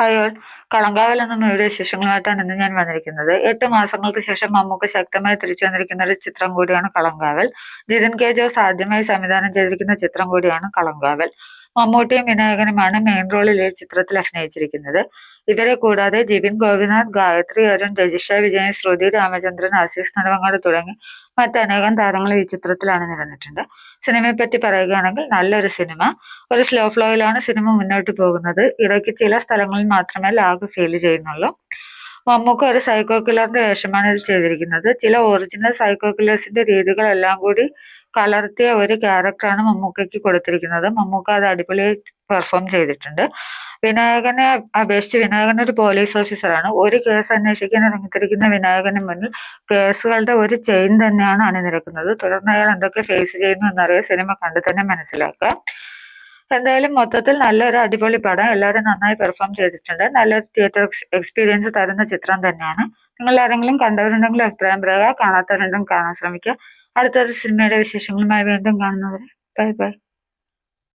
Hi all. Kalamkaval എന്ന മൂവിയുടെ വിശേഷങ്ങളുമായിട്ടാണ് ഇന്ന് ഞാൻ വന്നിരിക്കുന്നത്. 8 മാസങ്ങൾക്ക് ശേഷം മമ്മൂക്ക ശക്തമായി തിരിച്ചു വന്നിരിക്കുന്ന ഒരു ചിത്രം കൂടിയാണ് കളങ്കാവൽ. ജിതിൻ കെ ജോസ് ആദ്യമായി സംവിധാനം ചെയ്തിരിക്കുന്ന ചിത്രം കൂടിയാണ് കളങ്കാവൽ. മമ്മൂട്ടിയും വിനായകനുമാണ് മെയിൻ റോളിൽ ഈ ചിത്രത്തിൽ അഭിനയിച്ചിരിക്കുന്നത്. ഇവരെ കൂടാതെ ജിബിൻ ഗോപിനാഥ്, ഗായത്രി അരുൺ, രജിഷ വിജയൻ, ശ്രുതി രാമചന്ദ്രൻ, ആസീസ് നെടുമങ്ങാട് തുടങ്ങി മറ്റനേകം താരങ്ങൾ ഈ ചിത്രത്തിൽ അണിനിരന്നിട്ടുണ്ട്. സിനിമയെപ്പറ്റി പറയുകയാണെങ്കിൽ നല്ലൊരു സിനിമ. ഒരു സ്ലോ ഫ്ലോയിലാണ് സിനിമ മുന്നോട്ട് പോകുന്നത്. ഇടയ്ക്ക് ചില സ്ഥലങ്ങളിൽ മാത്രമേ ലാഗ് ഫീൽ ചെയ്യുന്നുള്ളൂ. മമ്മൂക്ക ഒരു സൈക്കോ കില്ലറിന്റെ വേഷമാണ് ഇത് ചെയ്തിരിക്കുന്നത്. ചില ഒറിജിനൽ സൈക്കോ കില്ലേഴ്സിന്റെ രീതികളെല്ലാം കൂടി കലർത്തിയ ഒരു ക്യാരക്ടറാണ് മമ്മൂക്കയ്ക്ക് കൊടുത്തിരിക്കുന്നത്. മമ്മൂക്ക അത് അടിപൊളിയായി പെർഫോം ചെയ്തിട്ടുണ്ട്. വിനായകനെ അപേക്ഷിച്ച് വിനായകൻ ഒരു പോലീസ് ഓഫീസറാണ്. ഒരു കേസ് അന്വേഷിക്കാൻ ഇറങ്ങിത്തിരിക്കുന്ന വിനായകന് മുന്നിൽ കേസുകളുടെ ഒരു ചെയിൻ തന്നെയാണ് അണിനിരക്കുന്നത്. തുടർന്ന് അയാൾ എന്തൊക്കെ ഫേസ് ചെയ്യുന്നു എന്നറിയാൻ സിനിമ കണ്ടു തന്നെ മനസ്സിലാക്കുക. എന്തായാലും മൊത്തത്തിൽ നല്ലൊരു അടിപൊളി പടം. എല്ലാവരും നന്നായി പെർഫോം ചെയ്തിട്ടുണ്ട്. നല്ലൊരു തിയേറ്റർ എക്സ്പീരിയൻസ് തരുന്ന ചിത്രം തന്നെയാണ്. നിങ്ങൾ ആരെങ്കിലും കണ്ടവരുണ്ടെങ്കിൽ അഭിപ്രായം പറയുക. കാണാത്തവരുണ്ടെങ്കിൽ കാണാൻ ശ്രമിക്കുക. അടുത്തൊരു സിനിമയുടെ വിശേഷങ്ങളുമായി വീണ്ടും കാണുന്നവരെ ബൈ ബൈ.